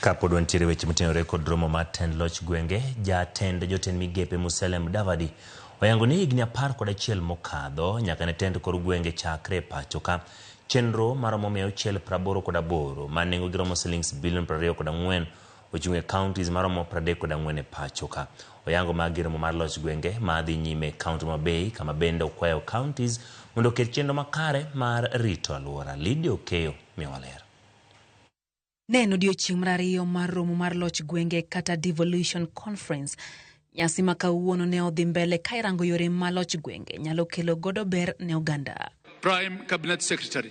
Kapod wantiere weche motenore kod romo mar tend loch gwenge, jatend jotend migepe Musalia Mudavadi oyango ni higni 11 mokadho nyaka ne tend kor gwenge chakre pacho ka. Chenro maromo 688 ma nengo giromo shillings bilion 24 ochung' e kaontis maromo 34 e pacho ka. Oyango mag romo mar loch gwenge madhi nyime kaunti ma Bay, kama bende okwayo kaontis mondo oket chenro makare mar rito alwora. Lidio Keyo miwaler. Neno odiechieng' mar ariyo mar romo mar loch gwenge kata devolution conference. Nyasi ma kawuono ne odhi mbele ka irango yore ma loch gwenge nyalo kelo godo ber ne oganda. Prime Cabinet Secretary.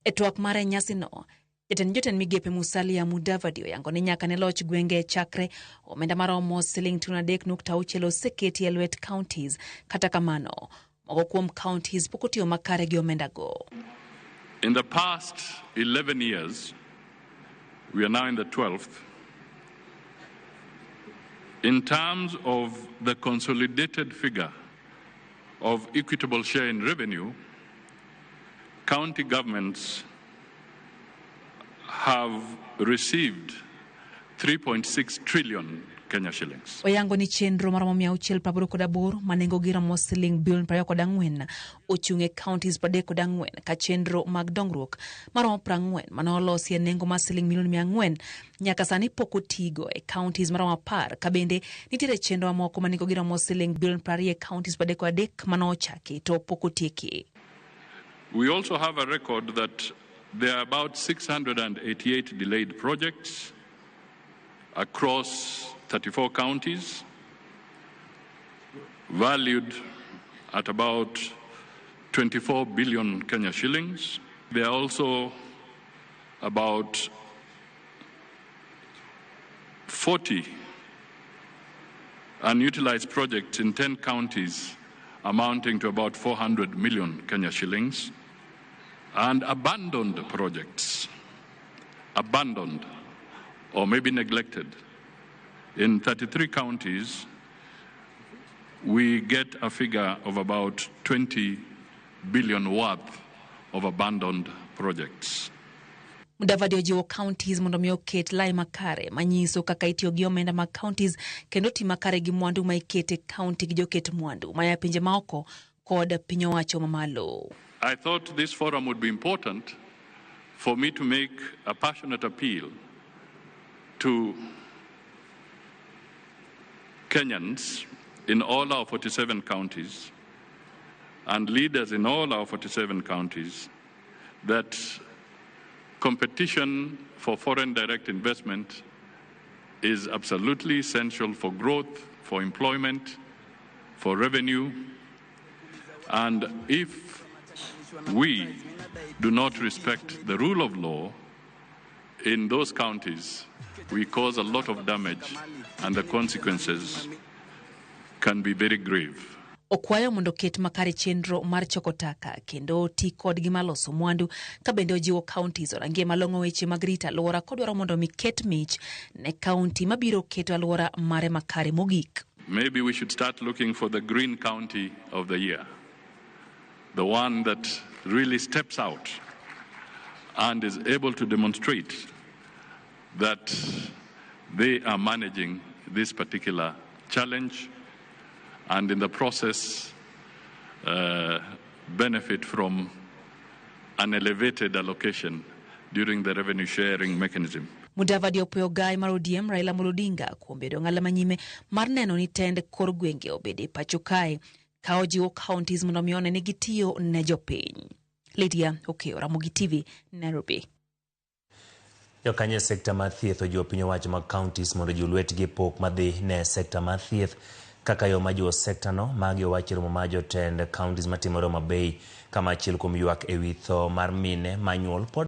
E twak mare nyasi no, jotend migepe Musalia Mudavadi oyango ni nyaka ne loch gwenge chakre omenda maromo siling 3.6 oseketi e lwet counties. Kata kamano, moko kuom counties pok otiyo makare gi omenda go. In the past 11 years, we are now in the 12th, in terms of the consolidated figure of equitable share in revenue, county governments have received 3.6 trillion Kenya shillings. Oyango ni chenro maromo 688 manengo giromo siling bilion 24 ochung' e counties 34 ka chenro mag dongruok maromo 40 manolosi e nengo mar siling milion 400 nyaka sani pok otigo e counties maromo 10 ka bende nitiere chenro mamoko manengo giromo siling bilion 20 e counties 33 manochaki to pok otieki. We also have a record that there are about 688 delayed projects across 34 counties, valued at about 24 billion Kenya shillings. There are also about 40 unutilized projects in 10 counties amounting to about 400 million Kenya shillings, and abandoned projects, abandoned or maybe neglected. In 33 counties, we get a figure of about 20 billion worth of abandoned projects. Mudavadi ojiwo counties mondo mi oket lai makare manyiso kaka itiyo gi omenda mag counties kendo ti makare gi mwandu ma ikete county gi joket mwandu maya pinje maoko kod piny owacho mamalo. I thought this forum would be important for me to make a passionate appeal to Kenyans in all our 47 counties and leaders in all our 47 counties that competition for foreign direct investment is absolutely essential for growth, for employment, for revenue. And if we do not respect the rule of law in those counties, we cause a lot of damage and the consequences can be very grave. Okwayo mondo ket makare chenro mar choko taka kendo ti kod gi maloso mwandu ka bende ojiwo counties orangie malong'o weche mag rito alwora kodwaro mondo mi ket mich ne county mabiro keto alwora mare makare mogik. Maybe we should start looking for the green county of the year, the one that really steps out and is able to demonstrate that they are managing this particular challenge and in the process benefit from an elevated allocation during the revenue sharing mechanism. Mudavadi opweyo gai mar ODM Raila Odinga kuom bedo ng'ala manyime mar neno ni tend kor gwenge obede pacho kae ka ojiwo counties mondo mi one ni gitiyo ne jopiny. Lydia Okeo, Ramogi TV, Nairobi. Jokanye sekta mar thieth ojiwo piny owacho mag counties mondo jiw lwetgi pok madhi ne sekta mar thieth kaka yo majiwo sekta no magi owacho romo mar jotend counties matimore ma Bay kama achiel kuom ywak ewi tho mar mine manyuol pod